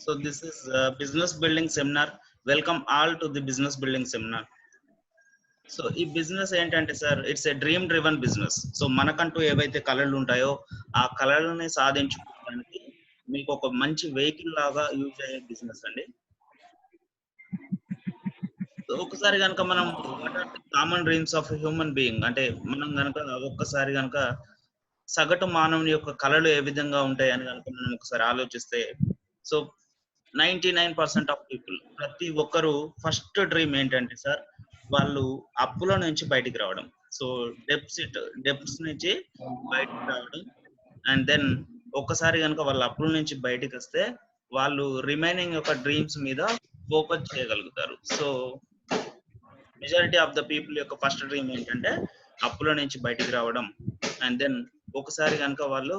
So this is business building seminar. Welcome all to the business building seminar. So ఈ business ఏంటంటే sir, it's a dream driven business. So మనకంటూ ఏవైతే కళలు ఉంటాయో ఆ కళలని సాధించుకోవడానికి మీకు ఒక మంచి వెహికల్ లాగా యూజ్ అయ్యే బిజినెస్ అండి. సో ఒకసారి కనుక మనం what are the common dreams of human being అంటే మనం కనుక ఒక్కసారి కనుక సగటు మానవుని యొక్క కళలు ఏ విధంగా ఉంటాయి అని కనుక మనం ఒకసారి ఆలోచిస్తే, సో 99% ఆఫ్ పీపుల్ ప్రతి ఒక్కరు ఫస్ట్ డ్రీమ్ ఏంటంటే సార్, వాళ్ళు అప్పుల నుంచి బయటికి రావడం. సో డెప్స్ నుంచి బయటికి రావడం. అండ్ దెన్ ఒక్కసారి కనుక వాళ్ళ అప్పుల నుంచి బయటికి వస్తే వాళ్ళు రిమైనింగ్ యొక్క డ్రీమ్స్ మీద ఫోకస్ చేయగలుగుతారు. So majority of the people యొక్క ఫస్ట్ డ్రీమ్ ఏంటంటే అప్పుల నుంచి బయటికి రావడం. అండ్ దెన్ ఒకసారి కనుక వాళ్ళు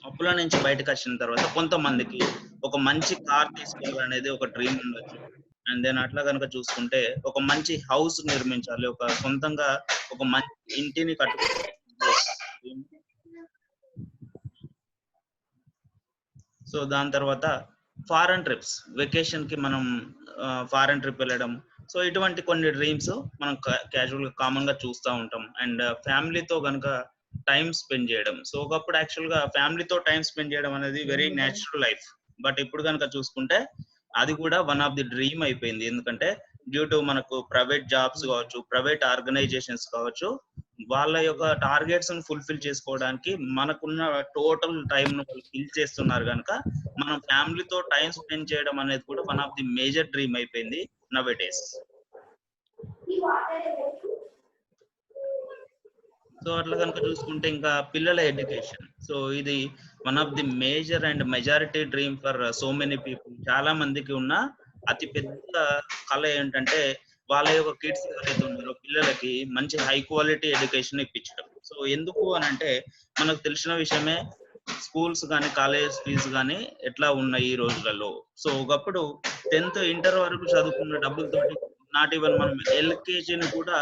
అప్పుల నుంచి బయటకు వచ్చిన తర్వాత కొంతమందికి ఒక మంచి కార్ తీసుకోవాలనేది ఒక డ్రీమ్ ఉండొచ్చు. అండ్ దెన్ అట్లా కనుక చూసుకుంటే ఒక మంచి హౌస్ నిర్మించాలి, ఒక సొంతంగా ఒక మంచి ఇంటిని కట్టుకోవాలి. సో దాని తర్వాత ఫారెన్ ట్రిప్స్, వెకేషన్ కి మనం ఫారెన్ ట్రిప్ వెళ్ళడం. సో ఇటువంటి కొన్ని డ్రీమ్స్ మనం క్యాజువల్ గా కామన్ గా చూస్తూ ఉంటాం. అండ్ ఫ్యామిలీతో కనుక టైం స్పెండ్ చేయడం. సో ఒకప్పుడు యాక్చువల్ గా ఫ్యామిలీతో టైం స్పెండ్ చేయడం అనేది వెరీ న్యాచురల్ లైఫ్. బట్ ఇప్పుడు కనుక చూసుకుంటే అది కూడా వన్ ఆఫ్ ది డ్రీమ్ అయిపోయింది. ఎందుకంటే డ్యూ టు మనకు ప్రైవేట్ జాబ్స్ కావచ్చు, ప్రైవేట్ ఆర్గనైజేషన్స్ కావచ్చు, వాళ్ళ యొక్క టార్గెట్స్ ను ఫుల్ఫిల్ చేసుకోవడానికి మనకున్న టోటల్ టైం ను వాళ్ళు ఫిల్ చేస్తున్నారు కనుక మనం ఫ్యామిలీతో టైం స్పెండ్ చేయడం అనేది కూడా one of the major dream అయిపోయింది నవ్ డేస్. సో అట్లా కనుక చూసుకుంటే ఇంకా పిల్లల ఎడ్యుకేషన్. సో ఇది one of the major and majority dream for so many people. చాలా మందికి ఉన్న అతి పెద్ద కళ ఏంటంటే వాళ్ళ యొక్క కిడ్స్ ఎవరైతే ఉన్నారో పిల్లలకి మంచి హై క్వాలిటీ ఎడ్యుకేషన్ ఇప్పించడం. సో ఎందుకు అని అంటే మనకు తెలిసిన విషయమే, స్కూల్స్ కానీ కాలేజ్ ఫీజు కానీ ఎట్లా ఉన్నాయి ఈ రోజులలో. సో ఒకప్పుడు 10th ఇంటర్ వరకు చదువుకున్న డబ్బులతోటి నాట్ ఈవెన్ మనం ఎల్కేజీని కూడా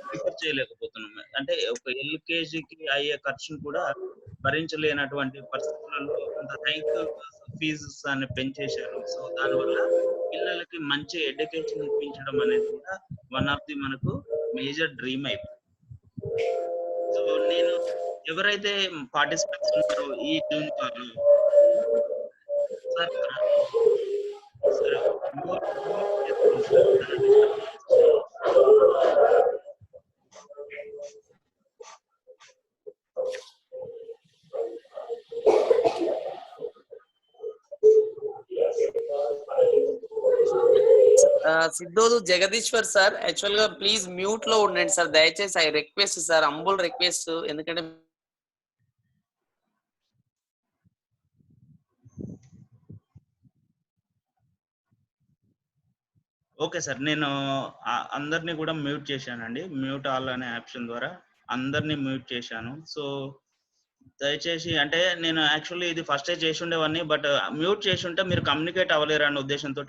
ప్రిఫర్ చేయలేకపోతున్నాం. అంటే ఒక ఎల్కేజీకి అయ్యే ఖర్చును కూడా భరించలేనటువంటి పరిస్థితులలో కొంత హైక్ ఫీజెస్ అని పెంచేశారు. సో దానివల్ల పిల్లలకి మంచి ఎడ్యుకేషన్ ఇప్పించడం అనేది కూడా వన్ ఆఫ్ ది మనకు మేజర్ డ్రీమ్ అయిపోయింది. సో నేను ఎవరైతే పార్టిసిపెంట్స్ ఉన్నారో ఈ జూమ్ కాల్ సార్ సిద్ధోదు జగదీశ్వర్ సార్, యాక్చువల్ గా ప్లీజ్ మ్యూట్ లో ఉండండి సార్, దయచేసి I request sir, humble request. ఎందుకంటే ఓకే సార్, నేను అందరినీ కూడా మ్యూట్ చేశానండి. మ్యూట్ ఆల్ అనే ఆప్షన్ ద్వారా అందరినీ మ్యూట్ చేశాను. సో దయచేసి అంటే నేను యాక్చువల్లీ ఇది ఫస్టే చేసి ఉండేవాడిని, బట్ మ్యూట్ చేసి ఉంటే మీరు కమ్యూనికేట్ అవ్వలేరు అనే ఉద్దేశంతో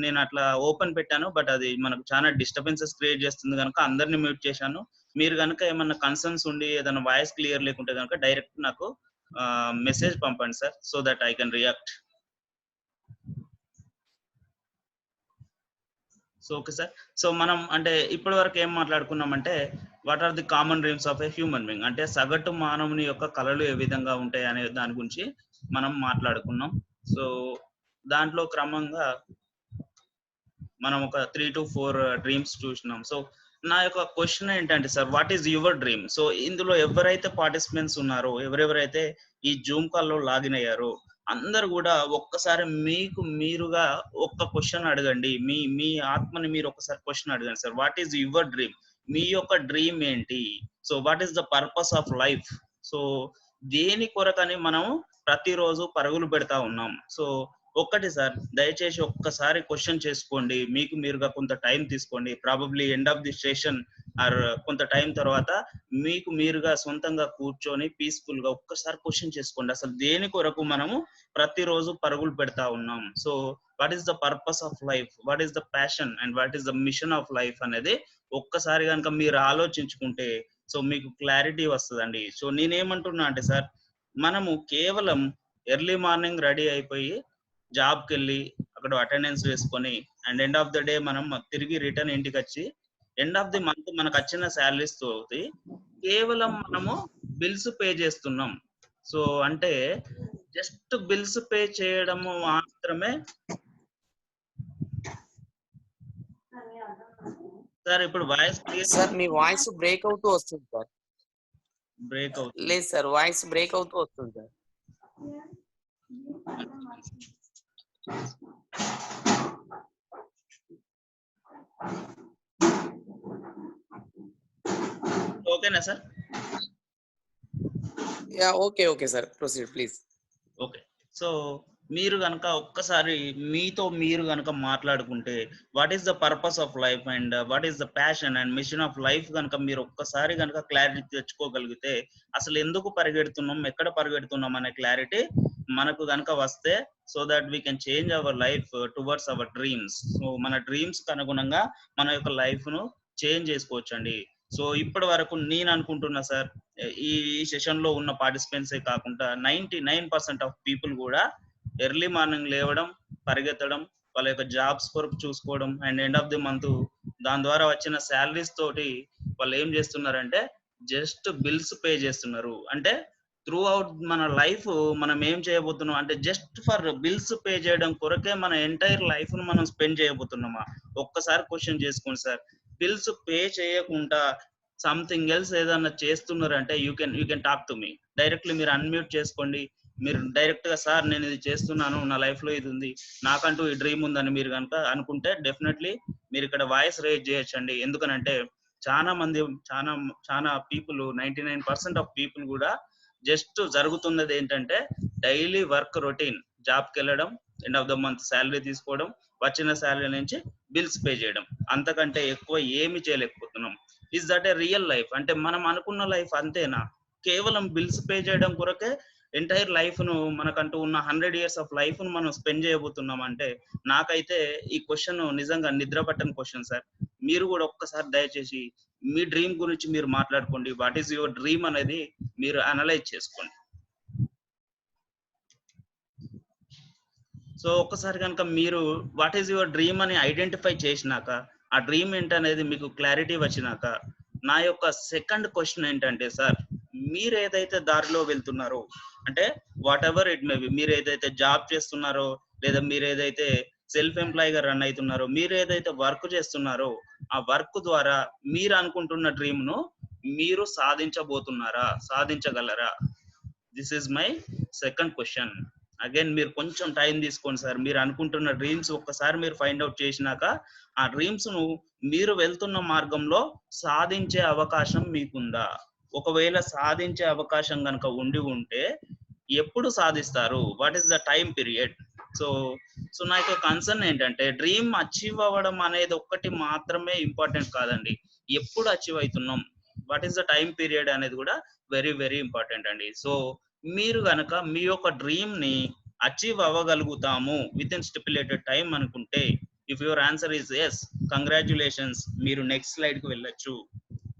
నేను అట్లా ఓపెన్ పెట్టాను. బట్ అది మనకు చాలా డిస్టర్బెన్సెస్ క్రియేట్ చేస్తుంది కనుక అందరినీ మ్యూట్ చేశాను. మీరు కనుక ఏమన్నా కన్సర్న్స్ ఉండి ఏదైనా వాయిస్ క్లియర్ లేకుంటే కనుక డైరెక్ట్ నాకు మెసేజ్ పంపండి sir, so that I can react. So okay sir. So మనం అంటే ఇప్పటి వరకు ఏం మాట్లాడుకున్నామంటే what are the common dreams of a human being, అంటే సగటు మానవుని యొక్క కళలు ఏ విధంగా ఉంటాయి అనే దాని గురించి మనం మాట్లాడుకున్నాం. సో దాంట్లో క్రమంగా మనం ఒక 3 to 4 డ్రీమ్స్ చూసినాం. సో నా యొక్క క్వశ్చన్ ఏంటంటే sir, what is your dream? So ఇందులో ఎవరైతే పార్టిసిపెంట్స్ ఉన్నారో, ఎవరెవరైతే ఈ జూమ్ కాల్లో లాగిన్ అయ్యారో అందరు కూడా ఒక్కసారి మీకు మీరుగా ఒక్క క్వశ్చన్ అడగండి. మీ మీ ఆత్మని మీరు ఒకసారి క్వశ్చన్ అడగండి sir, what is your dream? మీ యొక్క డ్రీమ్ ఏంటి? So what is the purpose of life? So దేని కొరకని మనం ప్రతిరోజు పరుగులు పెడతా ఉన్నాం. సో ఒక్కటి సార్, దయచేసి ఒక్కసారి క్వశ్చన్ చేసుకోండి, మీకు మీరుగా కొంత టైం తీసుకోండి. Probably end of the session are కొంత టైం తర్వాత మీకు మీరుగా సొంతంగా కూర్చొని పీస్ఫుల్ గా ఒక్కసారి క్వశ్చన్ చేసుకోండి, అసలు దేని కొరకు మనము ప్రతిరోజు పరుగులు పెడతా ఉన్నాం. So what is the purpose of life, what is the passion and what is the machine of life అనేది ఒక్కసారి కనుక మీరు ఆలోచించుకుంటే సో మీకు క్లారిటీ వస్తుందండి. సో నేనేమంటున్నా అంటే సార్, మనము కేవలం ఎర్లీ మార్నింగ్ రెడీ అయిపోయి జాబ్కి వెళ్ళి అక్కడ అటెండెన్స్ వేసుకొని and end of the day మనం తిరిగి రిటర్న్ ఇంటికి వచ్చి ఎండ్ ఆఫ్ ది మంత్ మనకు వచ్చిన శాలరీస్ తోటి కేవలం మనము బిల్స్ పే చేస్తున్నాం. సో అంటే జస్ట్ బిల్స్ పే చేయడము మాత్రమే. సార్ ఇప్పుడు వాయిస్ సార్ మీ వాయిస్ బ్రేక్ అవుతూ వస్తుంది సార్. బ్రేక్ అవుతుంది. లేదు సార్, వాయిస్ బ్రేక్ అవుతూ వస్తుంది సార్. ఓకేనా sir? Yeah okay okay sir, proceed please. Okay. So మీరు గనక ఒక్కసారి మీతో మీరు గనక మాట్లాడుకుంటే what is the purpose of life and what is the passion and machine of life గనక మీరు ఒక్కసారి గనక క్లారిటీ తెచ్చుకోగలిగితే అసలు ఎందుకు పరిగెడుతున్నాం, ఎక్కడ పరిగెడుతున్నాం అనే క్లారిటీ మనకు గనక వస్తే so that we can change our life towards our dreams. So మన డ్రీమ్స్ కి అనుగుణంగా మన యొక్క లైఫ్ ను చేంజ్ చేసుకోవచ్చండి. సో ఇప్పటి వరకు నేను అనుకుంటున్నా సార్, ఈ సెషన్ లో ఉన్న పార్టిసిపెంట్సే కాకుండా 99% ఆఫ్ పీపుల్ కూడా ఎర్లీ మార్నింగ్ లేవడం, పరిగెత్తడం, వాళ్ళ యొక్క జాబ్స్ కొరకు చూసుకోవడం and end of the month దాని ద్వారా వచ్చిన శాలరీస్ తోటి వాళ్ళు ఏం చేస్తున్నారంటే జస్ట్ బిల్స్ పే చేస్తున్నారు. అంటే త్రూ అవుట్ మన లైఫ్ మనం ఏం చేయబోతున్నాం అంటే జస్ట్ ఫర్ బిల్స్ పే చేయడం కొరకే మన ఎంటైర్ లైఫ్ ను మనం స్పెండ్ చేయబోతున్నామా? ఒక్కసారి క్వశ్చన్ చేసుకోండి సార్. బిల్స్ పే చేయకుండా సంథింగ్ ఎల్స్ ఏదన్నా చేస్తున్నారంటే you can talk to me directly. మీరు అన్మ్యూట్ చేసుకోండి. మీరు డైరెక్ట్ గా సార్ నేను ఇది చేస్తున్నాను, నా లైఫ్ లో ఇది ఉంది, నాకంటూ ఈ డ్రీమ్ ఉందని మీరు కనుక అనుకుంటే డెఫినెట్లీ మీరు ఇక్కడ వాయిస్ రేజ్ చేయొచ్చండి. ఎందుకనంటే చాలా మంది చాలా చాలా పీపుల్ 99% ఆఫ్ పీపుల్ కూడా జస్ట్ జరుగుతున్నది ఏంటంటే డైలీ వర్క్ రొటీన్, జాబ్కి వెళ్ళడం, end of the month salary తీసుకోవడం, వచ్చిన శాలరీ నుంచి బిల్స్ పే చేయడం, అంతకంటే ఎక్కువ ఏమి చేయలేకపోతున్నాం. Is that A real life? అంటే మనం అనుకున్న లైఫ్ అంతేనా? కేవలం బిల్స్ పే చేయడం కొరకే ఎంటైర్ లైఫ్ ను మనకంటూ ఉన్న 100 years ఆఫ్ లైఫ్ ను మనం స్పెండ్ చేయబోతున్నాం అంటే నాకైతే ఈ క్వశ్చన్ నిజంగా నిద్ర పట్టని క్వశ్చన్ సార్. మీరు కూడా ఒక్కసారి దయచేసి మీ డ్రీమ్ గురించి మీరు మాట్లాడుకోండి. వాట్ ఈస్ యువర్ డ్రీమ్ అనేది మీరు అనలైజ్ చేసుకోండి. సో ఒక్కసారి కనుక మీరు వాట్ ఈస్ యువర్ డ్రీమ్ అని ఐడెంటిఫై చేసినాక, ఆ డ్రీమ్ ఏంటనేది మీకు క్లారిటీ వచ్చినాక, నా యొక్క సెకండ్ క్వశ్చన్ ఏంటంటే సార్, మీరు ఏదైతే దారిలో వెళ్తున్నారో అంటే what ever it may be, మీరు ఏదైతే జాబ్ చేస్తున్నారో లేదా మీరు ఏదైతే సెల్ఫ్ ఎంప్లాయ్ గా రన్ అవుతున్నారో, మీరు ఏదైతే వర్క్ చేస్తున్నారో ఆ వర్క్ ద్వారా మీరు అనుకుంటున్న డ్రీమ్ ను మీరు సాధించబోతున్నారా, సాధించగలరా? This is my second question. Again మీరు కొంచెం టైం తీసుకోండి సార్. మీరు అనుకుంటున్న డ్రీమ్స్ ఒక్కసారి మీరు ఫైండ్ అవుట్ చేసినాక ఆ డ్రీమ్స్ ను మీరు వెళ్తున్న మార్గంలో సాధించే అవకాశం మీకుందా? ఒకవేళ సాధించే అవకాశం కనుక ఉంటే ఎప్పుడు సాధిస్తారు? What is the time period? So so నా యొక్క కన్సర్న్ ఏంటంటే డ్రీమ్ అచీవ్ అవ్వడం అనేది ఒక్కటి మాత్రమే ఇంపార్టెంట్ కాదండి, ఎప్పుడు అచీవ్ అవుతున్నాం, what is the time period అనేది కూడా వెరీ వెరీ ఇంపార్టెంట్ అండి. సో మీరు గనక మీ యొక్క డ్రీమ్ ని అచీవ్ అవ్వగలుగుతాము విత్ ఇన్ స్టిపులేటెడ్ టైం అనుకుంటే, if your answer is yes, congratulations, మీరు నెక్స్ట్ స్లైడ్ కి వెళ్ళొచ్చు.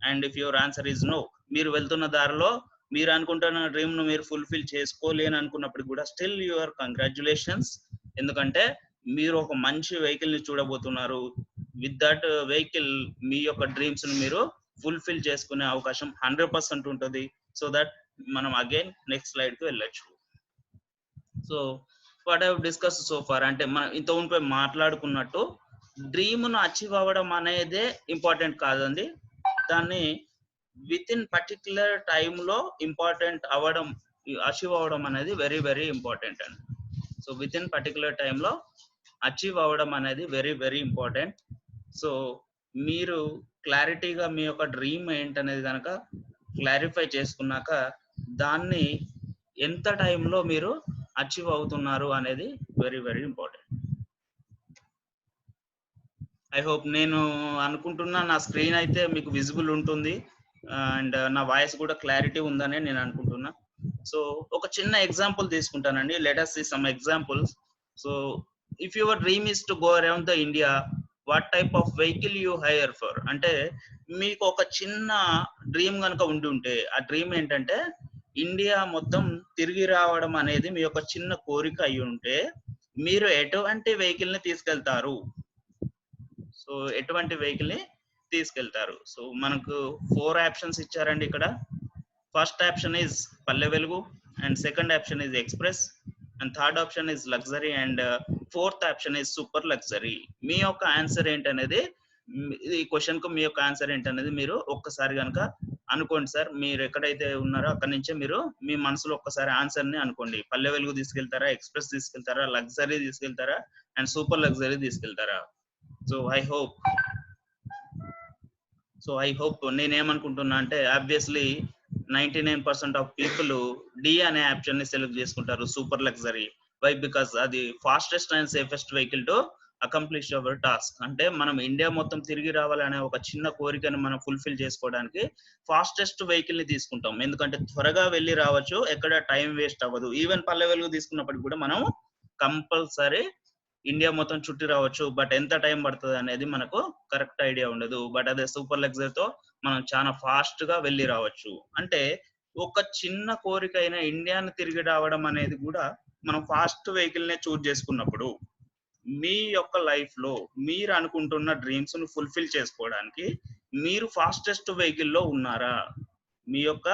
And if your answer is no, మీరు వెళ్తున్న దారిలో మీరు అనుకుంటున్న డ్రీమ్ ను మీరు ఫుల్ఫిల్ చేసుకోలేని అనుకున్నప్పుడు కూడా స్టిల్ యువర్ కంగ్రాచులేషన్స్. ఎందుకంటే మీరు ఒక మంచి వెహికల్ ని చూడబోతున్నారు. విత్ దట్ వెహికల్ మీ యొక్క డ్రీమ్స్ ను మీరు ఫుల్ఫిల్ చేసుకునే అవకాశం 100% ఉంటుంది. సో దట్ మనం అగైన్ నెక్స్ట్ స్లైడ్ కి వెళ్ళొచ్చు. So what I discuss so far, అంటే మనం ఇంత ఉంపై మాట్లాడుకున్నట్టు డ్రీమ్ ను అచీవ్ అవ్వడం అనేదే ఇంపార్టెంట్ కాదండి, దాన్ని విత్ ఇన్ పర్టికులర్ టైంలో ఇంపార్టెంట్ అవ్వడం, అచీవ్ అవ్వడం అనేది వెరీ వెరీ ఇంపార్టెంట్ అండి. సో విత్ ఇన్ పర్టికులర్ టైంలో అచీవ్ అవ్వడం అనేది వెరీ వెరీ ఇంపార్టెంట్. సో మీరు క్లారిటీగా మీ యొక్క డ్రీమ్ ఏంటనేది కనుక క్లారిఫై చేసుకున్నాక దాన్ని ఎంత టైంలో మీరు అచీవ్ అవుతున్నారు అనేది very very important. I hope నేను అనుకుంటున్నా నా స్క్రీన్ అయితే మీకు విజిబుల్ ఉంటుంది అండ్ నా వాయిస్ కూడా క్లారిటీ ఉందని నేను అనుకుంటున్నా. సో ఒక చిన్న ఎగ్జాంపుల్ తీసుకుంటానండి. Let us see some examples. So if your dream is to go around the India, what type of vehicle you hire for? అంటే మీకు ఒక చిన్న డ్రీమ్ కనుక ఉండి ఉంటే ఆ డ్రీమ్ ఏంటంటే ఇండియా మొత్తం తిరిగి రావడం అనేది మీ యొక్క చిన్న కోరిక అయి ఉంటే మీరు ఎటువంటి వెహికల్ ని తీసుకెళ్తారు? సో ఎటువంటి వెహికల్ ని తీసుకెళ్తారు? సో మనకు 4 ఆప్షన్స్ ఇచ్చారండి ఇక్కడ. First option is Palle Velugu, and second option is express, and third option is luxury, and fourth option is super luxury. మీ యొక్క ఆన్సర్ ఏంటనేది, ఈ క్వశ్చన్ కు మీ యొక్క ఆన్సర్ ఏంటనేది మీరు ఒక్కసారి కనుక అనుకోండి సార్. మీరు ఎక్కడైతే ఉన్నారో అక్కడి నుంచే మీరు మీ మనసులో ఒక్కసారి ఆన్సర్ ని అనుకోండి. పల్లె వెలుగు తీసుకెళ్తారా, ఎక్స్ప్రెస్ తీసుకెళ్తారా, లగ్జరీ తీసుకెళ్తారా, అండ్ సూపర్ లగ్జరీ తీసుకెళ్తారా? సో ఐ హోప్ నేనేమనుకుంటున్నా అంటే ఆబ్వియస్లీ 99% ఆఫ్ పీపుల్ డి అనే ఆప్షన్ ని సెలెక్ట్ చేసుకుంటారు, సూపర్ లగ్జరీ. వై? బికాస్ అది fastest and safest vehicle to accomplish hour task. అంటే మనం ఇండియా మొత్తం తిరిగి రావాలనే ఒక చిన్న కోరికను మనం ఫుల్ఫిల్ చేసుకోవడానికి ఫాస్టెస్ట్ వెహికల్ ని తీసుకుంటాం. ఎందుకంటే త్వరగా వెళ్ళి రావచ్చు, ఎక్కడ టైం వేస్ట్ అవ్వదు. ఈవెన్ పల్లె వెలుగు తీసుకున్నప్పటికి కూడా మనం కంపల్సరీ ఇండియా మొత్తం చుట్టి రావచ్చు, బట్ ఎంత టైం పడుతుంది అనేది మనకు కరెక్ట్ ఐడియా ఉండదు. బట్ అదే సూపర్ లగ్జరీతో మనం చాలా ఫాస్ట్ గా వెళ్ళి రావచ్చు. అంటే ఒక చిన్న కోరిక అయిన ఇండియాని తిరిగి రావడం అనేది కూడా మనం ఫాస్ట్ వెహికల్ నే చూజ్ చేసుకున్నప్పుడు మీ యొక్క లైఫ్ లో మీరు అనుకుంటున్న డ్రీమ్స్ ను ఫుల్ఫిల్ చేసుకోవడానికి మీరు ఫాస్టెస్ట్ వెహికల్ లో ఉన్నారా? మీ యొక్క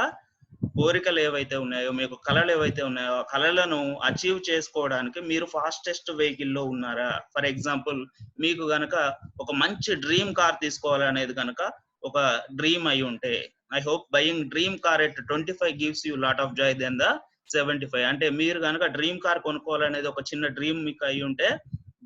కోరికలు ఏవైతే ఉన్నాయో, మీ యొక్క కళలు ఏవైతే ఉన్నాయో, ఆ కళలను అచీవ్ చేసుకోవడానికి మీరు ఫాస్టెస్ట్ వెహికల్ లో ఉన్నారా? ఫర్ ఎగ్జాంపుల్, మీకు గనక ఒక మంచి డ్రీమ్ కార్ తీసుకోవాలనేది కనుక ఒక డ్రీమ్ అయి ఉంటే, I hope buying dream car at 25 gives you lot of joy then the 75. అంటే మీరు కనుక డ్రీమ్ కార్ కొనుక్కోవాలనేది ఒక చిన్న డ్రీమ్ మీకు అయి ఉంటే,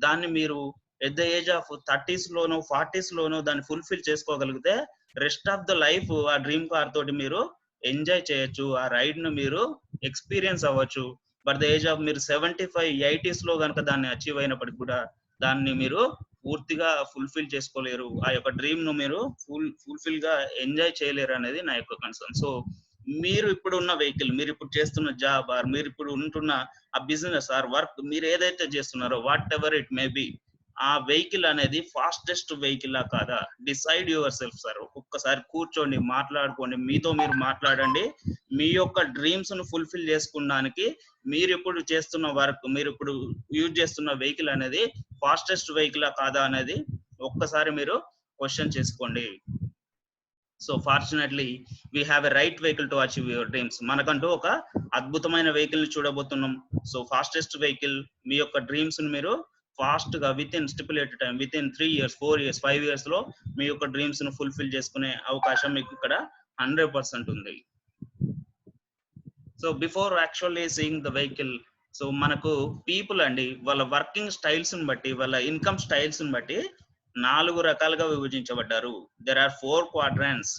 దాన్ని మీరు at the age of 30s లోనో 40s లోనో దాన్ని ఫుల్ఫిల్ చేసుకోగలిగితే రెస్ట్ ఆఫ్ ద లైఫ్ ఆ డ్రీమ్ కార్ తోటి మీరు ఎంజాయ్ చేయొచ్చు, ఆ రైడ్ ను మీరు ఎక్స్పీరియన్స్ అవ్వచ్చు. బట్ ద ఏజ్ ఆఫ్ మీరు 75, 80s లో కనుక దాన్ని అచీవ్ అయినప్పటికి కూడా దాన్ని మీరు పూర్తిగా ఫుల్ఫిల్ చేసుకోలేరు. ఆ యొక్క డ్రీమ్ ను మీరు ఫుల్ఫిల్ గా ఎంజాయ్ చేయలేరు అనేది నా యొక్క కన్సర్న్. సో మీరు ఇప్పుడు ఉన్న వెహికల్, మీరు ఇప్పుడు చేస్తున్న జాబ్, ఆర్ మీరు ఇప్పుడు ఉంటున్న ఆ బిజినెస్ ఆర్ వర్క్, మీరు ఏదైతే చేస్తున్నారో what ever it may be, ఆ వెహికల్ అనేది ఫాస్టెస్ట్ వెహికల్ కాదా? Decide your self sir. ఒక్కసారి కూర్చోండి, మాట్లాడుకోండి, మీతో మీరు మాట్లాడండి. మీ యొక్క డ్రీమ్స్ ను ఫుల్ఫిల్ చేసుకోవడానికి మీరు ఇప్పుడు చేస్తున్న వర్క్, మీరు ఇప్పుడు యూజ్ చేస్తున్న వెహికల్ అనేది ఫాస్టెస్ట్ వెహికల్ కాదా అనేది ఒక్కసారి మీరు క్వశ్చన్ చేసుకోండి. So fortunately we have a right vehicle to achieve your dreams. మనకంటూ ఒక అద్భుతమైన వెహికల్ ని చూడబోతున్నాం. సో ఫాస్టెస్ట్ వెహికల్, మీ యొక్క డ్రీమ్స్ ని మీరు ఫాస్ట్ గా with in stipulated time, with in 3 years, 4 years, 5 years లో మీ యొక్క డ్రీమ్స్ ను ఫుల్ఫిల్ చేసుకునే అవకాశం మీకు ఇక్కడ 100% ఉంది. So before actually seeing the vehicle, so మనకు పీపుల్ అండి వాళ్ళ వర్కింగ్ స్టైల్స్ ని బట్టి, వాళ్ళ ఇన్కమ్ స్టైల్స్ ని బట్టి 4 రకాలుగా విభజించబడ్డారు. There are 4 క్వాడ్రాంట్స్.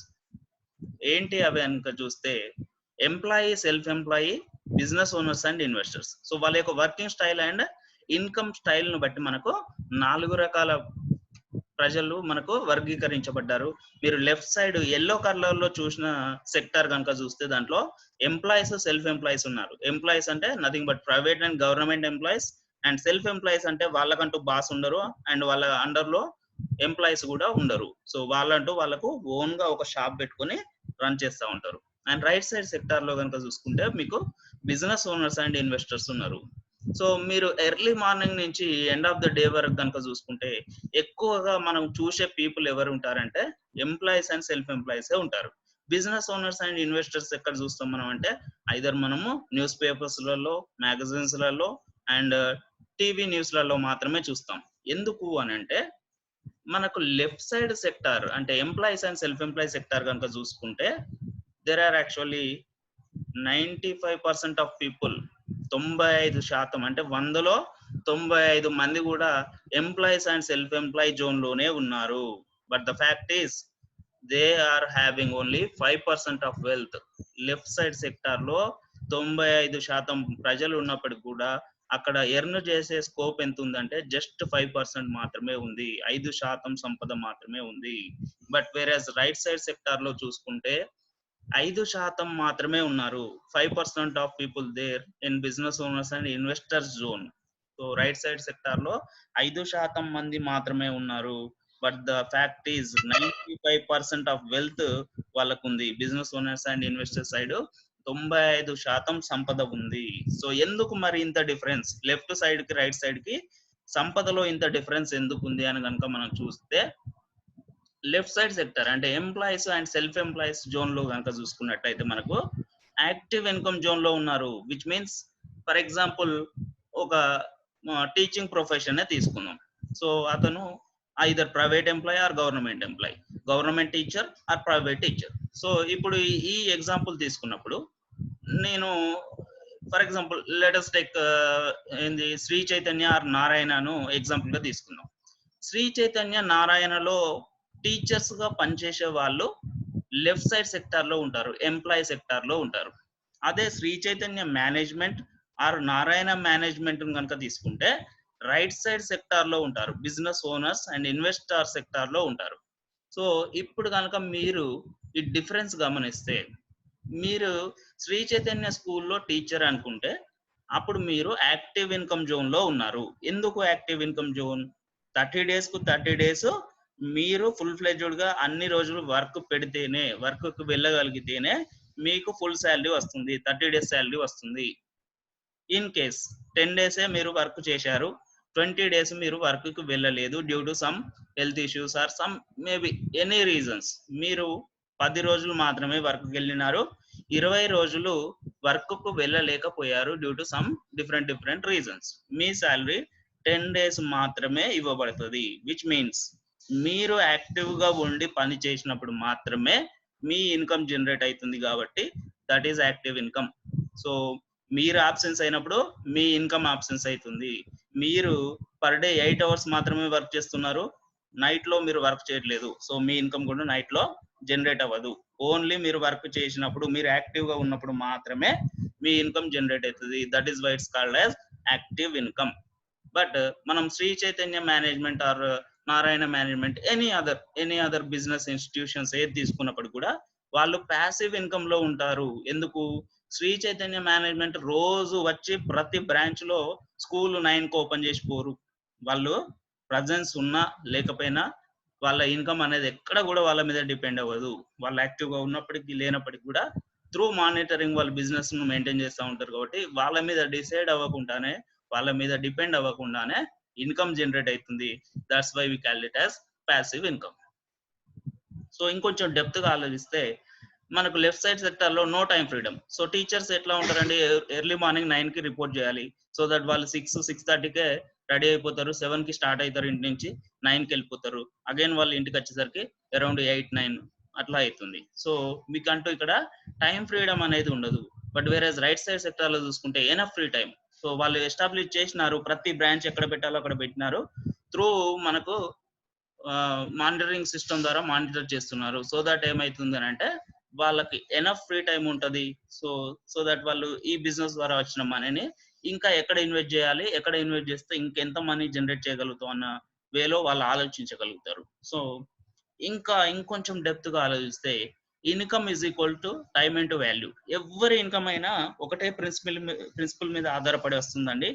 ఏంటి అవి కనుక చూస్తే, employee, self employee, business owners and investors. So వాళ్ళ యొక్క working style and income style ను బట్టి మనకు 4 రకాల ప్రజలు మనకు వర్గీకరించబడ్డారు. మీరు లెఫ్ట్ సైడ్ ఎల్లో కలర్ లో చూసిన సెక్టార్ కనుక చూస్తే దాంట్లో ఎంప్లాయీస్, సెల్ఫ్ ఎంప్లాయీస్ ఉన్నారు. ఎంప్లాయీస్ అంటే nothing but private and government employees, and self employees అంటే వాళ్ళకంటూ బాస్ ఉండరు అండ్ వాళ్ళ అండర్ లో ఎంప్లాయీస్ కూడా ఉండరు. సో వాళ్ళంటూ వాళ్ళకు ఓన్ గా ఒక షాప్ పెట్టుకొని రన్ చేస్తూ ఉంటారు. అండ్ రైట్ సైడ్ సెక్టార్ లో కనుక చూసుకుంటే మీకు బిజినెస్ ఓనర్స్ అండ్ ఇన్వెస్టర్స్ ఉన్నారు. సో మీరు ఎర్లీ మార్నింగ్ నుంచి ఎండ్ ఆఫ్ ద డే వరకు కనుక చూసుకుంటే ఎక్కువగా మనం చూసే పీపుల్ ఎవరు ఉంటారంటే ఎంప్లాయీస్ అండ్ సెల్ఫ్ ఎంప్లాయీస్ ఉంటారు. బిజినెస్ ఓనర్స్ అండ్ ఇన్వెస్టర్స్ ఎక్కడ చూస్తాం మనం అంటే ఐదర్ మనము న్యూస్ పేపర్స్ లలో, మ్యాగజైన్స్ లలో అండ్ టీవీ న్యూస్ లలో మాత్రమే చూస్తాం. ఎందుకు అని అంటే మనకు లెఫ్ట్ సైడ్ సెక్టార్ అంటే employees and self employee sector కనుక చూసుకుంటే there are actually 95% of people, 95% అంటే 100లో 95 మంది కూడా employees and self employee zone లోనే ఉన్నారు. But the fact is they are having only 5% of wealth. Left side sector లో 95% ప్రజలు ఉన్నప్పటికీ కూడా అక్కడ ఎర్న్ చేసే స్కోప్ ఎంత ఉందంటే జస్ట్ 5% మాత్రమే ఉంది, 5% సంపద మాత్రమే ఉంది. But whereas right side sector లో చూసుకుంటే 5% మాత్రమే ఉన్నారు. 5% of people there in business owners and investors zone. So right side sector లో 5% మంది మాత్రమే ఉన్నారు. But the fact is 95% of wealth వాళ్ళకు ఉంది. Business owners and investors side 95% సంపద ఉంది. సో ఎందుకు మరి ఇంత డిఫరెన్స్? లెఫ్ట్ సైడ్ కి రైట్ సైడ్ కి సంపదలో ఇంత డిఫరెన్స్ ఎందుకు ఉంది అని కనుక మనం చూస్తే, లెఫ్ట్ సైడ్ సెక్టర్ అంటే employees and self employees zone లో కనుక చూసుకున్నట్టయితే మనకు యాక్టివ్ ఇన్కమ్ జోన్ లో ఉన్నారు. విచ్ మీన్స్ ఫర్ ఎగ్జాంపుల్ ఒక టీచింగ్ ప్రొఫెషన్ తీసుకుందాం. సో అతను either private employee are government employee, government teacher or private teacher. So ఇప్పుడు ఈ ఎగ్జాంపుల్ తీసుకున్నప్పుడు నేను ఫర్ ఎగ్జాంపుల్ లెటస్ టేక్ ఏంది శ్రీ చైతన్య ఆర్ నారాయణను ఎగ్జాంపుల్ గా తీసుకుందాం. శ్రీ చైతన్య నారాయణలో టీచర్స్ గా పనిచేసే వాళ్ళు లెఫ్ట్ సైడ్ సెక్టార్ లో ఉంటారు, ఎంప్లాయీ సెక్టార్ లో ఉంటారు. అదే Shri Chaitanya management or Narayana management కనుక తీసుకుంటే రైట్ సైడ్ సెక్టార్ లో ఉంటారు, business owners and investor sector లో ఉంటారు. సో ఇప్పుడు కనుక మీరు ఈ డిఫరెన్స్ గమనిస్తే, మీరు శ్రీ చైతన్య స్కూల్లో టీచర్ అనుకుంటే అప్పుడు మీరు యాక్టివ్ ఇన్కమ్ జోన్ లో ఉన్నారు. ఎందుకు యాక్టివ్ ఇన్కమ్ జోన్? 30 days కు 30 days మీరు ఫుల్ ఫ్లెడ్జ్డ్ గా అన్ని రోజులు వర్క్ పెడితేనే, వర్క్ కు వెళ్ళగలిగితేనే మీకు ఫుల్ శాలరీ వస్తుంది, 30 days శాలరీ వస్తుంది. ఇన్ కేస్ 10 days మీరు వర్క్ చేశారు, 20 days మీరు వర్క్ కు వెళ్ళలేదు due to some health issues or some maybe any reasons, మీరు 10 రోజులు మాత్రమే వర్క్ వెళ్ళినారు, 20 రోజులు వర్క్ కు వెళ్ళలేకపోయారు due to some different reasons, మీ శాలరీ 10 days మాత్రమే ఇవ్వబడుతుంది. విచ్ మీన్స్ మీరు యాక్టివ్ గా ఉండి పని చేసినప్పుడు మాత్రమే మీ ఇన్కమ్ జనరేట్ అవుతుంది, కాబట్టి that is active income. So మీరు ఆబ్సెన్స్ అయినప్పుడు మీ ఇన్కమ్ ఆబ్సెన్స్ అవుతుంది. మీరు పర్ డే 8 hours మాత్రమే వర్క్ చేస్తున్నారు, నైట్ లో మీరు వర్క్ చేయట్లేదు, సో మీ ఇన్కమ్ కూడా నైట్ లో జనరేట్ అవ్వదు. ఓన్లీ మీరు వర్క్ చేసినప్పుడు, మీరు యాక్టివ్ గా ఉన్నప్పుడు మాత్రమే మీ ఇన్కమ్ జనరేట్ అవుతుంది. That is why it's called as active income. But మనం Shri Chaitanya management or Narayana management any other business institutions ఏది తీసుకున్నప్పుడు కూడా వాళ్ళు ప్యాసివ్ ఇన్కమ్ లో ఉంటారు. ఎందుకు? శ్రీ చైతన్య మేనేజ్మెంట్ రోజు వచ్చి ప్రతి బ్రాంచ్ లో స్కూల్ 9కు ఓపెన్ చేసి పోరు. వాళ్ళు ప్రజెన్స్ ఉన్నా లేకపోయినా వాళ్ళ ఇన్కమ్ అనేది ఎక్కడ కూడా వాళ్ళ మీద డిపెండ్ అవ్వదు. వాళ్ళు యాక్టివ్ గా ఉన్నప్పటికీ లేనప్పటికీ కూడా త్రూ మానిటరింగ్ వాళ్ళ బిజినెస్ ను మెయింటైన్ చేస్తూ ఉంటారు. కాబట్టి వాళ్ళ మీద డిసైడ్ అవ్వకుండానే, వాళ్ళ మీద డిపెండ్ అవ్వకుండానే ఇన్కమ్ జనరేట్ అవుతుంది. That's why we call it as passive income. So ఇంకొంచెం డెప్త్ గా ఆలోచిస్తే మనకు లెఫ్ట్ సైడ్ సెక్టర్ లో no time freedom. So teachers ఎట్లా ఉంటారండి, ఎర్లీ మార్నింగ్ 9కి రిపోర్ట్ చేయాలి. సో దట్ వాళ్ళు 6:30కే రెడీ అయిపోతారు, 7కి స్టార్ట్ అవుతారు ఇంటి నుంచి, 9కి వెళ్ళిపోతారు. అగైన్ వాళ్ళు ఇంటికి వచ్చేసరికి అరౌండ్ 8-9 అట్లా అవుతుంది. సో మీకంటూ ఇక్కడ టైం ఫ్రీడమ్ అనేది ఉండదు. బట్ వేరేజ్ రైట్ సైడ్ సెక్టర్ లో చూసుకుంటే ఎనఫ్ ఫ్రీ టైం. సో వాళ్ళు ఎస్టాబ్లిష్ చేసినారు, ప్రతి బ్రాంచ్ ఎక్కడ పెట్టాలో అక్కడ పెట్టినారు, త్రూ మనకు మానిటరింగ్ సిస్టమ్ ద్వారా మానిటర్ చేస్తున్నారు. సో దట్ ఏమైతుంది అని అంటే వాళ్ళకి ఎనఫ్ ఫ్రీ టైం ఉంటుంది. సో దట్ వాళ్ళు ఈ బిజినెస్ ద్వారా వచ్చిన మనీని ఇంకా ఎక్కడ ఇన్వెస్ట్ చేయాలి, ఎక్కడ ఇన్వెస్ట్ చేస్తే ఇంకెంత మనీ జనరేట్ చేయగలుగుతాం అన్న వేలో వాళ్ళు ఆలోచించగలుగుతారు. సో ఇంకొంచెం డెప్త్ గా ఆలోచిస్తే income is equal to time into value. ఎవరి ఇన్కమ్ అయినా ఒకటే ప్రిన్సిపల్ మీద ఆధారపడి వస్తుందండి.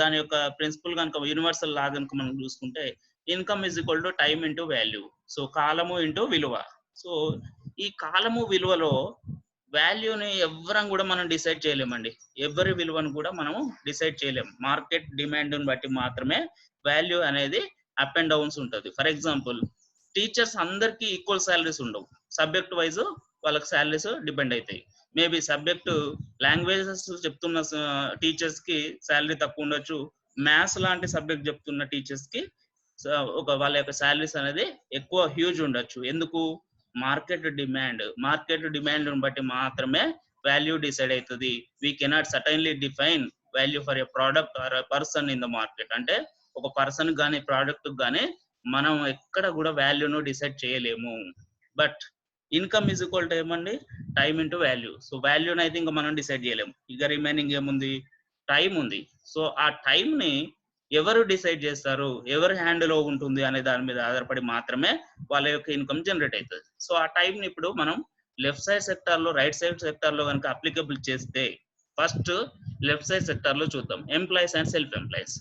దాని యొక్క ప్రిన్సిపల్ కనుక యూనివర్సల్ లా కనుక మనం చూసుకుంటే income is equal to time into value. So కాలము ఇంటూ విలువ. సో ఈ కాలము విలువలో వాల్యూని ఎవ్వరం కూడా మనం డిసైడ్ చేయలేమండి. ఎవరి విలువను కూడా మనము డిసైడ్ చేయలేము. మార్కెట్ డిమాండ్ని బట్టి మాత్రమే వాల్యూ అనేది అప్ అండ్ డౌన్స్ ఉంటుంది. ఫర్ ఎగ్జాంపుల్ టీచర్స్ అందరికీ ఈక్వల్ శాలరీస్ ఉండవు. సబ్జెక్ట్ వైజ్ వాళ్ళకి శాలరీస్ డిపెండ్ అవుతాయి. మేబీ సబ్జెక్టు లాంగ్వేజెస్ చెప్తున్న టీచర్స్ కి శాలరీ తక్కువ ఉండొచ్చు, మ్యాథ్స్ లాంటి సబ్జెక్ట్ చెప్తున్న టీచర్స్ కి వాళ్ళ యొక్క శాలరీస్ అనేది ఎక్కువ హ్యూజ్ ఉండొచ్చు. ఎందుకు? మార్కెట్ డిమాండ్ బట్టి మాత్రమే వాల్యూ డిసైడ్ అవుతుంది. We cannot certainly define value for a product or a person in the market. అంటే ఒక పర్సన్ కానీ ప్రోడక్ట్ కానీ మనం ఎక్కడ కూడా వాల్యూను డిసైడ్ చేయలేము. But income is equal to ఏమండి, టైమ్ ఇంటూ వాల్యూ. సో వాల్యూని అయితే ఇంకా మనం డిసైడ్ చేయలేము. ఇక రిమైనింగ్ ఏముంది, టైం ఉంది. సో ఆ టైం ని ఎవరు డిసైడ్ చేస్తారు, ఎవరి హ్యాండ్లో ఉంటుంది అనే దాని మీద ఆధారపడి మాత్రమే వాళ్ళ యొక్క ఇన్కమ్ జనరేట్ అవుతుంది. సో ఆ టైంని ఇప్పుడు మనం లెఫ్ట్ సైడ్ సెక్టార్ లో, రైట్ సైడ్ సెక్టార్ లో కనుక అప్లికబుల్ చేస్తే, ఫస్ట్ లెఫ్ట్ సైడ్ సెక్టార్ లో చూద్దాం. ఎంప్లాయీస్ అండ్ సెల్ఫ్ ఎంప్లాయీస్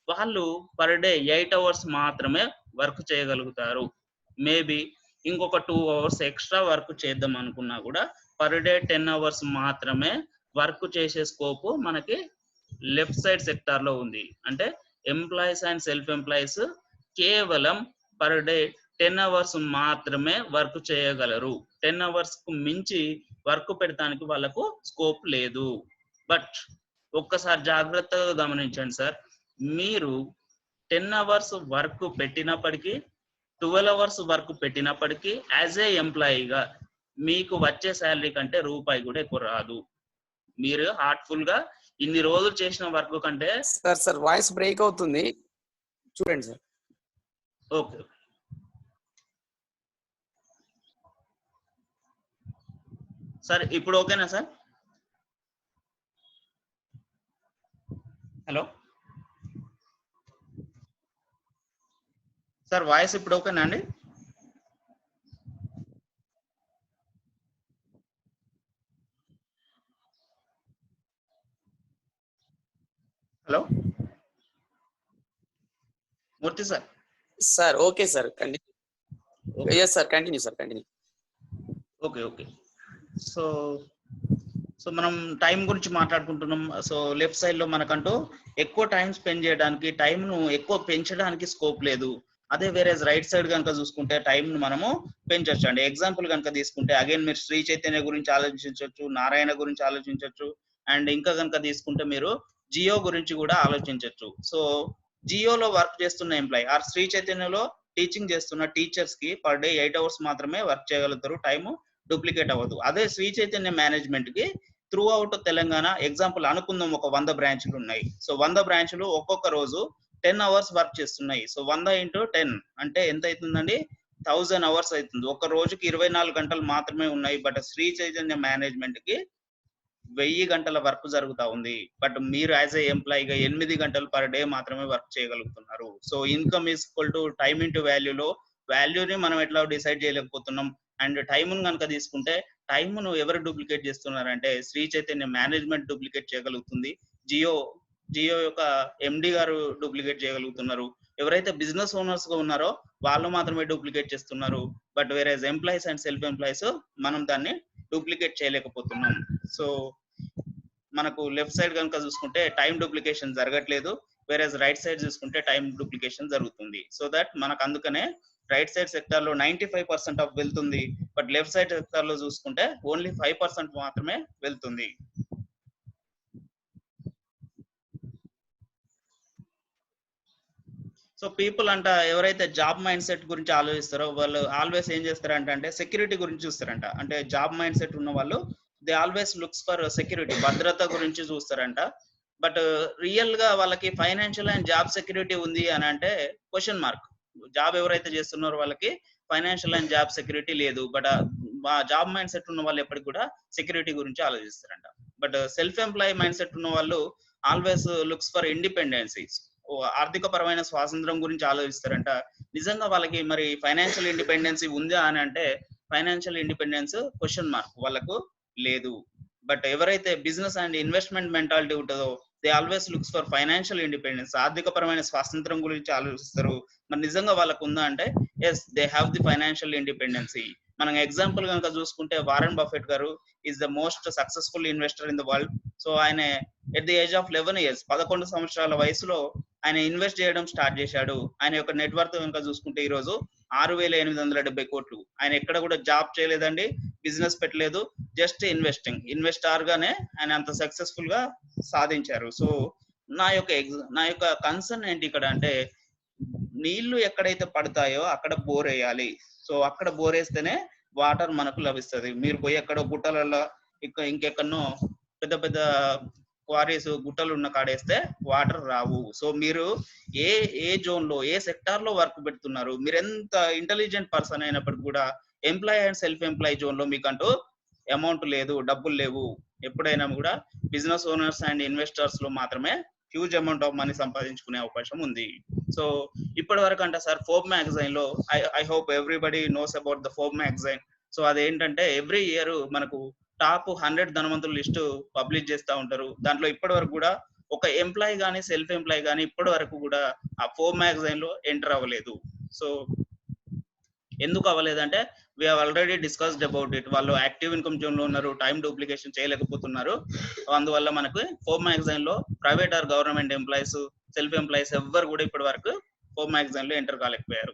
వాళ్ళు పర్ డే 8 hours మాత్రమే వర్క్ చేయగలుగుతారు. మేబీ ఇంకొక 2 hours ఎక్స్ట్రా వర్క్ చేద్దాం అనుకున్నా కూడా పర్ డే 10 అవర్స్ మాత్రమే వర్క్ చేసే స్కోప్ మనకి లెఫ్ట్ సైడ్ సెక్టార్ లో ఉంది. అంటే ఎంప్లాయీస్ అండ్ సెల్ఫ్ ఎంప్లాయీస్ కేవలం పర్ డే 10 అవర్స్ మాత్రమే వర్క్ చేయగలరు. 10 అవర్స్ కు మించి వర్క్ పెడతానికి వాళ్ళకు స్కోప్ లేదు. బట్ ఒక్కసారి జాగ్రత్తగా గమనించండి సార్, మీరు 10 అవర్స్ వర్క్ పెట్టినప్పటికీ 12 అవర్స్ వర్క్ పెట్టినప్పటికీ యాజ్ ఏ ఎంప్లాయీగా మీకు వచ్చే శాలరీ కంటే రూపాయి కూడా ఎక్కువ రాదు. మీరు హార్ట్ఫుల్ గా ఇన్ని రోజులు చేసిన వర్క్ కంటే. సార్ వాయిస్ బ్రేక్ అవుతుంది, చూడండి సార్. ఓకే సార్, ఇప్పుడు ఓకేనా సార్? హలో సార్, వాయిస్ ఇప్పుడు ఓకేనా అండి? Hello Murthy sir. Sir okay sir, continue. yes sir, continue sir, continue. Okay so మనం టైం గురించి మాట్లాడుకుంటున్నాం. సో లెఫ్ట్ సైడ్ లో మనకంటూ ఎక్కువ టైం స్పెండ్ చేయడానికి, టైం ను ఎక్కువ పెంచడానికి స్కోప్ లేదు. అదే వేరే రైట్ సైడ్ కనుక చూసుకుంటే టైం ను మనము పెంచొచ్చు అండి. ఎగ్జాంపుల్ కనుక తీసుకుంటే అగైన్ మీరు శ్రీ చైతన్య గురించి ఆలోచించవచ్చు, నారాయణ గురించి ఆలోచించవచ్చు, అండ్ ఇంకా కనుక తీసుకుంటే మీరు జియో గురించి కూడా ఆలోచించవచ్చు. సో జియోలో వర్క్ చేస్తున్న ఎంప్లాయీ ఆర్ శ్రీ చైతన్యలో టీచింగ్ చేస్తున్న టీచర్స్ కి పర్ డే 8 అవర్స్ మాత్రమే వర్క్ చేయగలుగుతారు, టైము డూప్లికేట్ అవ్వదు. అదే శ్రీ చైతన్య మేనేజ్మెంట్ కి త్రూ అవుట్ తెలంగాణ ఎగ్జాంపుల్ అనుకుందాం, ఒక 100 బ్రాంచ్లు ఉన్నాయి. సో 100 బ్రాంచ్లు ఒక్కొక్క రోజు 10 అవర్స్ వర్క్ చేస్తున్నాయి. సో 100 × 10 అంటే ఎంత అవుతుందండి? 1000 అవర్స్ అవుతుంది. ఒక రోజుకి 24 గంటలు మాత్రమే ఉన్నాయి. బట్ శ్రీ చైతన్య మేనేజ్మెంట్ కి 1000 గంటల వర్క్ జరుగుతా ఉంది. బట్ మీరు యాజ్ ఏ ఎంప్లాయీగా 8 గంటలు పర్ డే మాత్రమే వర్క్ చేయగలుగుతున్నారు. So income is equal to time into వాల్యూలో వాల్యూని మనం ఎట్లా డిసైడ్ చేయలేకపోతున్నాం. అండ్ టైమును కనుక తీసుకుంటే టైమును ఎవరు డూప్లికేట్ చేస్తున్నారంటే శ్రీ చైతన్య మేనేజ్మెంట్ డూప్లికేట్ చేయగలుగుతుంది. జియో యొక్క ఎండి గారు డూప్లికేట్ చేయగలుగుతున్నారు. ఎవరైతే బిజినెస్ ఓనర్స్ గా ఉన్నారో వాళ్ళు మాత్రమే డూప్లికేట్ చేస్తున్నారు. బట్ వేరే ఎంప్లాయీస్ అండ్ సెల్ఫ్ ఎంప్లాయీస్ మనం దాన్ని డూప్లికేట్ చేయలేకపోతున్నాం. సో మనకు లెఫ్ట్ సైడ్ కనుక చూసుకుంటే టైం డూప్లికేషన్ జరగట్లేదు, వేరే రైట్ సైడ్ చూసుకుంటే టైం డూప్లికేషన్ జరుగుతుంది. సో దట్ మనకు అందుకనే రైట్ సైడ్ సెక్టార్ లో 95% ఆఫ్ వెళ్తుంది, బట్ లెఫ్ట్ సైడ్ సెక్టార్ లో చూసుకుంటే ఓన్లీ 5% మాత్రమే వెళ్తుంది. సో పీపుల్ అంట ఎవరైతే జాబ్ మైండ్ సెట్ గురించి ఆలోచిస్తారో వాళ్ళు ఆల్వేస్ ఏం చేస్తారంట అంటే సెక్యూరిటీ గురించి చూస్తారంట. అంటే జాబ్ మైండ్ సెట్ ఉన్న వాళ్ళు they always looks for security, భద్రత గురించి చూస్తారంట. బట్ రియల్ గా వాళ్ళకి ఫైనాన్షియల్ అండ్ జాబ్ సెక్యూరిటీ ఉంది అని అంటే క్వశ్చన్ మార్క్. జాబ్ ఎవరైతే చేస్తున్నారో వాళ్ళకి ఫైనాన్షియల్ అండ్ జాబ్ సెక్యూరిటీ లేదు. బట్ జాబ్ మైండ్ సెట్ ఉన్న వాళ్ళు ఎప్పటికి కూడా సెక్యూరిటీ గురించి ఆలోచిస్తారంట. But self employee mind set ఉన్న వాళ్ళు ఆల్వేస్ లుక్స్ ఫర్ ఇండిపెండెన్సీ, ఆర్థిక పరమైన స్వాతంత్రం గురించి ఆలోచిస్తారంట. నిజంగా వాళ్ళకి మరి ఫైనాన్షియల్ ఇండిపెండెన్సీ ఉందా అని అంటే ఫైనాన్షియల్ ఇండిపెండెన్స్ క్వశ్చన్ మార్క్, వాళ్ళకు లేదు. బట్ ఎవరైతే బిజినెస్ అండ్ ఇన్వెస్ట్మెంట్ మెంటాలిటీ ఉంటుందో they always looks for financial independence, ఆర్థిక పరమైన స్వాతంత్రం గురించి ఆలోచిస్తారు. మరి నిజంగా వాళ్ళకు ఉందా అంటే yes, they have the financial independency. మనం ఎగ్జాంపుల్ కనుక చూసుకుంటే వారెన్ బఫెట్ గారు is the most successful investor in the world. So ఆయన at the age of 11 years 11 సంవత్సరాల వయసులో ఆయన ఇన్వెస్ట్ చేయడం స్టార్ట్ చేశాడు. ఆయన యొక్క నెట్వర్క్ కనుక చూసుకుంటే ఈ రోజు 6,870 కోట్లు. ఆయన ఎక్కడ కూడా జాబ్ చేయలేదండి, బిజినెస్ పెట్టలేదు, జస్ట్ ఇన్వెస్టార్ గానే ఆయన అంత సక్సెస్ఫుల్ గా సాధించారు. సో నా యొక్క కన్సర్న్ ఏంటి ఇక్కడ అంటే నీళ్లు ఎక్కడైతే పడతాయో అక్కడ బోర్ వేయాలి. సో అక్కడ బోర్ వేస్తేనే వాటర్ మనకు లభిస్తుంది. మీరు పోయి ఎక్కడో గుట్టలలో ఇంకెక్కడనో పెద్ద పెద్ద క్వారీస్ గుట్టలు ఉన్న కాడేస్తే వాటర్ రావు. సో మీరు ఏ జోన్ లో ఏ సెక్టార్ లో వర్క్ పెడుతున్నారు, మీరు ఎంత ఇంటెలిజెంట్ పర్సన్ అయినప్పటికీ కూడా employee and self employee zone లో మీకంటూ అమౌంట్ లేదు, డబ్బులు లేవు. ఎప్పుడైనా కూడా బిజినెస్ ఓనర్స్ అండ్ ఇన్వెస్టర్స్ లో మాత్రమే హ్యూజ్ అమౌంట్ ఆఫ్ మనీ సంపాదించుకునే అవకాశం ఉంది. సో ఇప్పటి వరకు అంటే సార్ ఫోర్బ్ మ్యాగజైన్ లో I hope everybody knows about the Forbes magazine. So అదేంటంటే ఎవ్రీ ఇయర్ మనకు టాప్ 100 ధనవంతుల లిస్టు పబ్లిష్ చేస్తూ ఉంటారు. దాంట్లో ఇప్పటి వరకు కూడా ఒక ఎంప్లాయీ కానీ సెల్ఫ్ ఎంప్లాయీ కానీ ఇప్పటి వరకు కూడా ఆ ఫోర్బ్ మ్యాగజైన్ లో ఎంటర్ అవ్వలేదు. సో ఎందుకు అవ్వలేదంటే we have already discussed about it. వాళ్ళు యాక్టివ్ ఇన్కమ్ జోన్ లో ఉన్నారు, టైం డూప్లికేషన్ చేయలేకపోతున్నారు. అందువల్ల మనకు ఫోర్బ్ మ్యాగజైన్ లో private or government employees, self employees ఎవ్వరు కూడా ఇప్పటి వరకు ఫోర్బ్ మ్యాగజైన్ లో ఎంటర్ కాలేకపోయారు.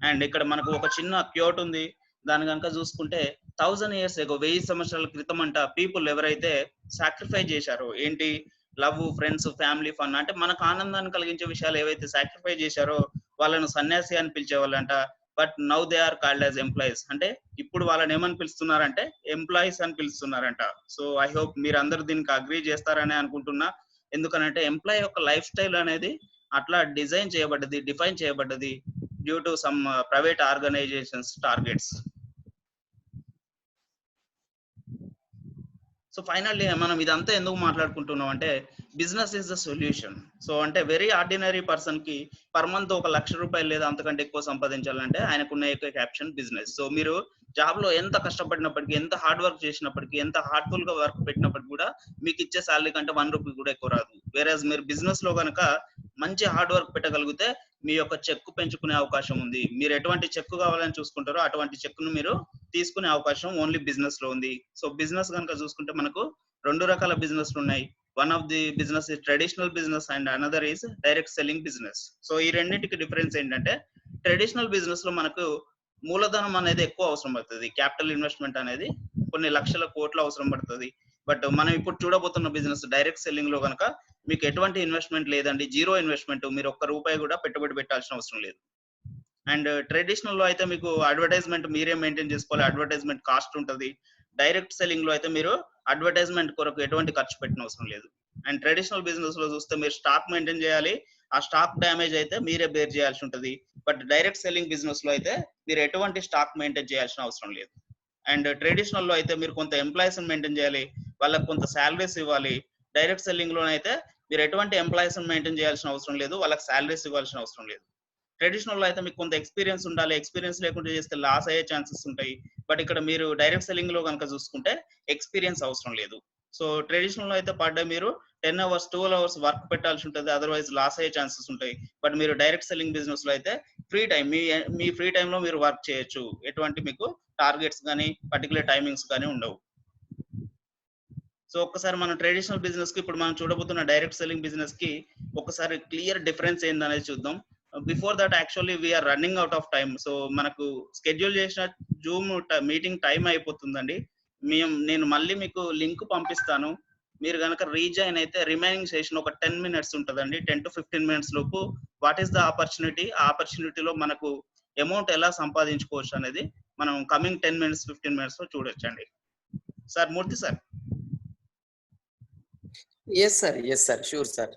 అండ్ ఇక్కడ మనకు ఒక చిన్న క్యోట్ ఉంది. దాని కనుక చూసుకుంటే 1000 years ago, 1000 సంవత్సరాల క్రితం అంట పీపుల్ ఎవరైతే సాక్రిఫైస్ చేశారో, ఏంటి, లవ్, ఫ్రెండ్స్, ఫ్యామిలీ, ఫన్, అంటే మనకు ఆనందాన్ని కలిగించే విషయాలు ఏవైతే సాక్రిఫైస్ చేశారో వాళ్ళను సన్యాసి అని పిలిచేవాళ్ళంట. But now they are called as employees. అంటే ఇప్పుడు వాళ్ళని ఏమని పిలుస్తున్నారంటే ఎంప్లాయీస్ అని పిలుస్తున్నారంట. సో ఐ హోప్ మీరు అందరూ దీనికి అగ్రీ చేస్తారని అనుకుంటున్నా. ఎందుకనంటే ఎంప్లాయీ యొక్క లైఫ్ స్టైల్ అనేది అట్లా డిజైన్ చేయబడ్డది, డిఫైన్ చేయబడ్డది due to some private organizations targets. So finally మనం ఇదంతా ఎందుకు మాట్లాడుకుంటున్నాం అంటే business is the solution. So అంటే వెరీ ఆర్డినరీ పర్సన్ కి పర్ మంత్ 1,00,000 రూపాయలు లేదా అంతకంటే ఎక్కువ సంపాదించాలంటే ఆయనకున్న ఏకైక ఆప్షన్ బిజినెస్. సో మీరు జాబ్ లో ఎంత కష్టపడినప్పటికీ, ఎంత హార్డ్ వర్క్ చేసినప్పటికీ, ఎంత హార్ట్ఫుల్ గా వర్క్ పెట్టినప్పటికీ కూడా మీకు ఇచ్చే శాలరీ కంటే 1 రూపీ కూడా ఎక్కువ రాదు. వేరేజ్ మీరు బిజినెస్ లో కనుక మంచి హార్డ్ వర్క్ పెట్టగలిగితే మీ యొక్క చెక్ పెంచుకునే అవకాశం ఉంది. మీరు ఎటువంటి చెక్ కావాలని చూసుకుంటారో అటువంటి చెక్ ను మీరు తీసుకునే అవకాశం ఓన్లీ బిజినెస్ లో ఉంది. సో బిజినెస్ కనుక చూసుకుంటే మనకు 2 రకాల బిజినెస్ ఉన్నాయి. One of the business is traditional business and another is direct selling business. So ఈ రెండింటికి డిఫరెన్స్ ఏంటంటే ట్రెడిషనల్ బిజినెస్ లో మనకు మూలధనం అనేది ఎక్కువ అవసరం పడుతుంది. క్యాపిటల్ ఇన్వెస్ట్మెంట్ అనేది కొన్ని లక్షల కోట్ల అవసరం పడుతుంది. బట్ మనం ఇప్పుడు చూడబోతున్న బిజినెస్ డైరెక్ట్ సెల్లింగ్ లో కనుక మీకు ఎటువంటి ఇన్వెస్ట్మెంట్ లేదండి, జీరో ఇన్వెస్ట్మెంట్, మీరు ₹1 కూడా పెట్టుబడి పెట్టాల్సిన అవసరం లేదు. అండ్ ట్రెడిషనల్ లో అయితే మీకు అడ్వర్టైజ్మెంట్ మీరే మెయింటైన్ చేసుకోవాలి, అడ్వర్టైజ్మెంట్ కాస్ట్ ఉంటుంది. డైరెక్ట్ సెల్లింగ్ లో అయితే మీరు అడ్వర్టైజ్మెంట్ కొరకు ఎటువంటి ఖర్చు పెట్టిన అవసరం లేదు. అండ్ ట్రెడిషనల్ బిజినెస్ లో చూస్తే మీరు స్టాక్ మెయింటైన్ చేయాలి, ఆ స్టాక్ డ్యామేజ్ అయితే మీరే బేర్ చేయాల్సి ఉంటుంది. బట్ డైరెక్ట్ సెల్లింగ్ బిజినెస్ లో అయితే మీరు ఎటువంటి స్టాక్ మెయింటైన్ చేయాల్సిన అవసరం లేదు. అండ్ ట్రెడిషనల్ లో అయితే మీరు కొంత ఎంప్లాయీస్ మెయింటైన్ చేయాలి, వాళ్ళకి కొంత శాలరీస్ ఇవ్వాలి. డైరెక్ట్ సెల్లింగ్ లో అయితే మీరు ఎటువంటి ఎంప్లాయీస్ మెయింటైన్ చేయాల్సిన అవసరం లేదు, వాళ్ళకి శాలరీస్ ఇవ్వాల్సిన అవసరం లేదు. ట్రెడిషనల్ లో అయితే మీకు కొంత ఎక్స్పీరియన్స్ ఉండాలి, ఎక్స్పీరియన్స్ లేకుండా చేస్తే లాస్ అయ్యే ఛాన్సెస్ ఉంటాయి. బట్ ఇక్కడ మీరు డైరెక్ట్ సెల్లింగ్ లో కనుక చూసుకుంటే ఎక్స్పీరియన్స్ అవసరం లేదు. సో ట్రెడిషనల్ లో అయితే పర్ డే మీరు 10 hours 12 hours వర్క్ పెట్టాల్సి ఉంటుంది, అదర్వైజ్ లాస్ అయ్యే ఛాన్సెస్ ఉంటాయి. బట్ మీరు డైరెక్ట్ సెల్లింగ్ బిజినెస్ లో అయితే ఫ్రీ టైం, మీ ఫ్రీ టైం లో మీరు వర్క్ చేయొచ్చు. ఎటువంటి మీకు టార్గెట్స్ కానీ పర్టికులర్ టైమింగ్స్ కానీ ఉండవు. సో ఒక్కసారి మనం ట్రెడిషనల్ బిజినెస్ కి ఇప్పుడు మనం చూడబోతున్న డైరెక్ట్ సెల్లింగ్ బిజినెస్ కి ఒకసారి క్లియర్ డిఫరెన్స్ ఏందనేది చూద్దాం. Before that actually we're running out of time. So మనకు స్కెడ్యూల్ చేసిన జూమ్ మీటింగ్ టైం అయిపోతుందండి. నేను మళ్ళీ మీకు లింక్ పంపిస్తాను. మీరు కనుక రీజాయిన్ అయితే రిమైనింగ్ సెషన్ ఒక 10 minutes ఉంటుందండి. 10 to 15 minutes లోపు వాట్ ఈస్ ద ఆపర్చునిటీ, ఆ ఆపర్చునిటీలో మనకు అమౌంట్ ఎలా సంపాదించుకోవచ్చు అనేది మనం కమింగ్ 10 minutes 15 minutes లో చూడొచ్చండి. సార్ మూర్తి sir. Yes sir, sure sir.